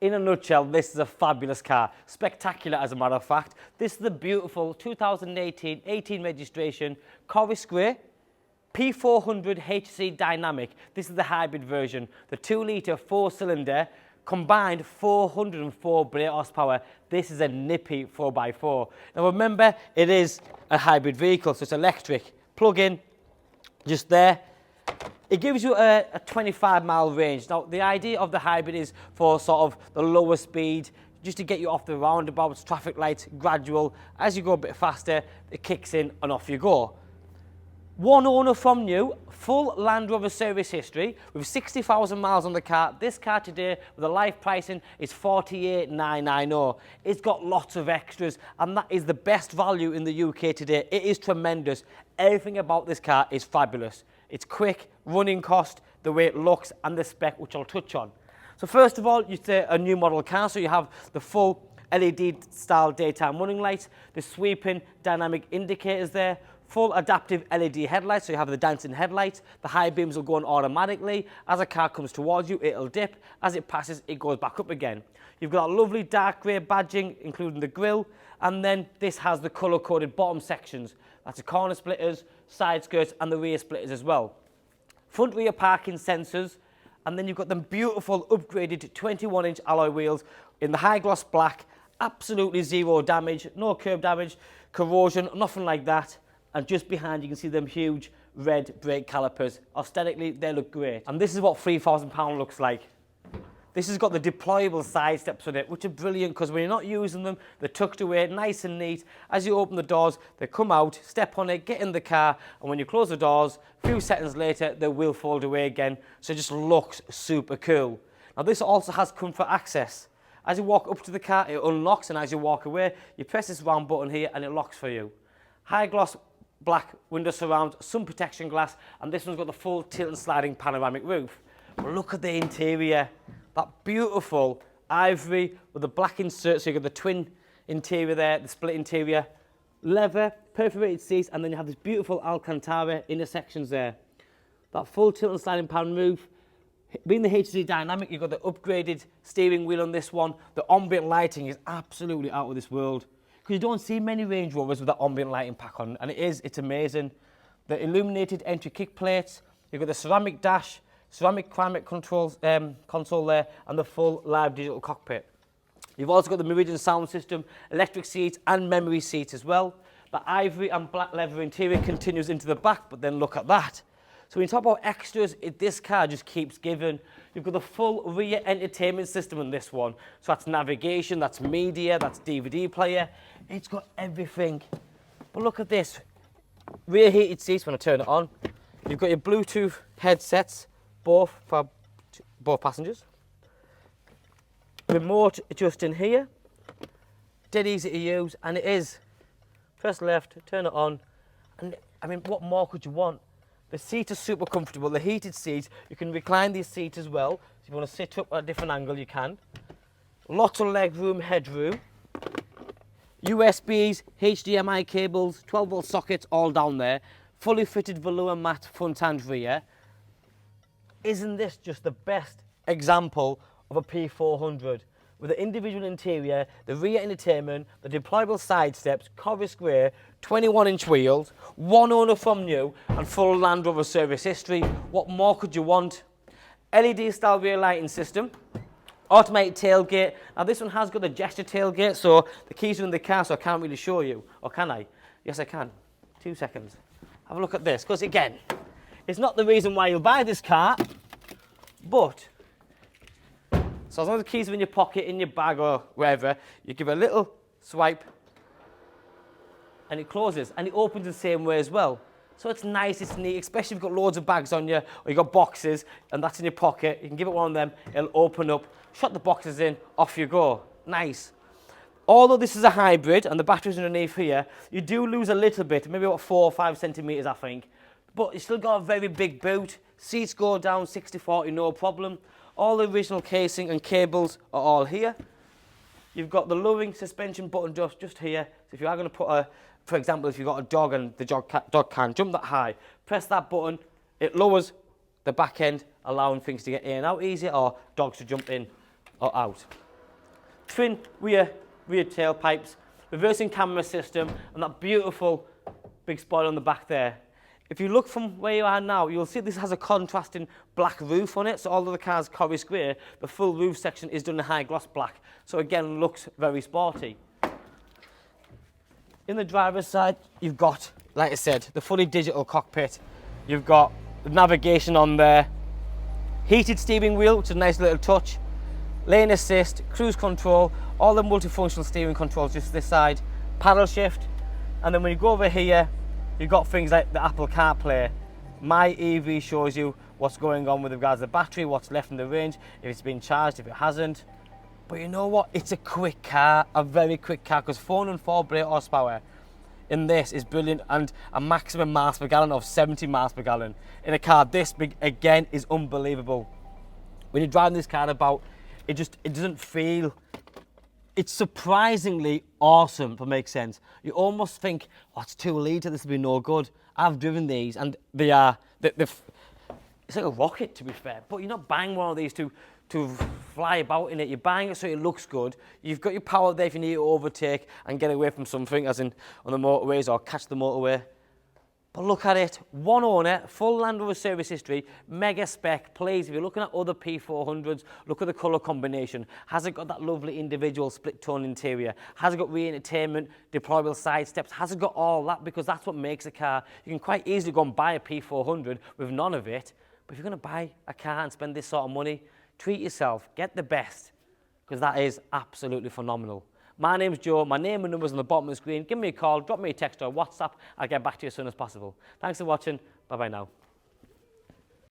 In a nutshell, this is a fabulous car. Spectacular, as a matter of fact. This is the beautiful 2018 18 registration Corris Grey P400 HSE Dynamic. This is the hybrid version. The 2-litre 4-cylinder combined 404 brake horsepower. This is a nippy 4x4. Now remember, it is a hybrid vehicle, so it's electric. Plug in, just there. It gives you a 25-mile range. Now, the idea of the hybrid is for sort of the lower speed, just to get you off the roundabouts, traffic lights, gradual. As you go a bit faster, it kicks in and off you go. One owner from new, full Land Rover service history, with 60,000 miles on the car. This car today, with the live pricing, is 48,990. It's got lots of extras, and that is the best value in the UK today. It is tremendous. Everything about this car is fabulous. It's quick, running cost, the way it looks, and the spec, which I'll touch on. So first of all, it's a new model car, so you have the full LED-style daytime running lights, the sweeping dynamic indicators there, full adaptive LED headlights, so you have the dancing headlights. The high beams will go on automatically. As a car comes towards you, it'll dip. As it passes, it goes back up again. You've got a lovely dark grey badging, including the grille, and then this has the colour-coded bottom sections. That's the corner splitters, side skirts, and the rear splitters as well. Front rear parking sensors, and then you've got them beautiful upgraded 21-inch alloy wheels in the high gloss black, absolutely zero damage, no curb damage, corrosion, nothing like that. And just behind you can see them huge red brake calipers. Aesthetically, they look great. And this is what £3,000 looks like. This has got the deployable side steps with it, which are brilliant because when you're not using them, they're tucked away nice and neat. As you open the doors, they come out, step on it, get in the car, and when you close the doors, a few seconds later, they will fold away again. So it just looks super cool. Now this also has comfort access. As you walk up to the car, it unlocks, and as you walk away, you press this round button here and it locks for you. High gloss black window surround, sun protection glass, and this one's got the full tilt and sliding panoramic roof. But look at the interior. That beautiful ivory with the black inserts, so you've got the twin interior there, the split interior, leather, perforated seats, and then you have this beautiful Alcantara intersections there. That full tilt and sliding pan roof. Being the HSE Dynamic, you've got the upgraded steering wheel on this one. The ambient lighting is absolutely out of this world, because you don't see many Range Rovers with that ambient lighting pack on, and it's amazing. The illuminated entry kick plates, you've got the ceramic dash, ceramic climate controls console there, and the full live digital cockpit. You've also got the Meridian sound system, electric seats, and memory seats as well. The ivory and black leather interior continues into the back, but then look at that. So when you talk about extras, this car just keeps giving. You've got the full rear entertainment system on this one. So that's navigation, that's media, that's DVD player. It's got everything. But look at this. Rear heated seats when I turn it on. You've got your Bluetooth headsets, both for both passengers. Remote adjusting here. Dead easy to use, and it is. Press left, turn it on. And I mean, what more could you want? The seats are super comfortable. The heated seats, you can recline these seats as well. So if you want to sit up at a different angle, you can. Lots of leg room, headroom. USBs, HDMI cables, 12-volt sockets all down there. Fully fitted velour mat front and rear. Isn't this just the best example of a P400? With the individual interior, the rear entertainment, the deployable side steps, Corris Grey, 21-inch wheels, one owner from new, and full Land Rover service history. What more could you want? LED-style rear lighting system, automatic tailgate. Now this one has got the gesture tailgate, so the keys are in the car, so I can't really show you. Or can I? Yes, I can. 2 seconds. Have a look at this, because again, it's not the reason why you'll buy this car, but so as long as the keys are in your pocket, in your bag or wherever, you give a little swipe and it closes, and it opens the same way as well. So it's nice, it's neat, especially if you've got loads of bags on you or you've got boxes and that's in your pocket. You can give it one of them, it'll open up, shut the boxes in, off you go. Nice. Although this is a hybrid and the battery's underneath here, you do lose a little bit, maybe about 4 or 5 centimetres I think. But you still got a very big boot. Seats go down 60-40, no problem. All the original casing and cables are all here. You've got the lowering suspension button just here. So if you are going to put for example, if you've got a dog and the dog can't jump that high, press that button, it lowers the back end, allowing things to get in and out easier, or dogs to jump in or out. twin rear tailpipes, reversing camera system, and that beautiful big spoiler on the back there. If you look from where you are now, you'll see this has a contrasting black roof on it. So although the car's Corrie Square, the full roof section is done in high gloss black. So again, looks very sporty. In the driver's side, you've got, like I said, the fully digital cockpit. You've got the navigation on there, heated steering wheel, which is a nice little touch, lane assist, cruise control, all the multifunctional steering controls just this side, paddle shift, and then when you go over here, you've got things like the Apple CarPlay. My EV shows you what's going on with regards to the battery, what's left in the range, if it's been charged, if it hasn't. But you know what? It's a quick car, a very quick car, because 404 brake horsepower in this is brilliant, and a maximum miles per gallon of 70 miles per gallon. In a car this big, again, is unbelievable. When you're driving this car about, it doesn't feel, it's surprisingly awesome, if it makes sense. You almost think, oh, it's 2 litre, this will be no good. I've driven these, and they are, it's like a rocket, to be fair, but you're not buying one of these to fly about in it. You're buying it so it looks good. You've got your power there if you need to overtake and get away from something, as in on the motorways or catch the motorway. But look at it, one owner, full Land Rover Service History, mega spec. Please, if you're looking at other P400s, look at the colour combination. Has it got that lovely individual split tone interior? Has it got rear entertainment, deployable side steps? Has it got all that? Because that's what makes a car. You can quite easily go and buy a P400 with none of it. But if you're going to buy a car and spend this sort of money, treat yourself, get the best, because that is absolutely phenomenal. My name's Joe, my name and number's on the bottom of the screen. Give me a call, drop me a text or WhatsApp, I'll get back to you as soon as possible. Thanks for watching, bye bye now.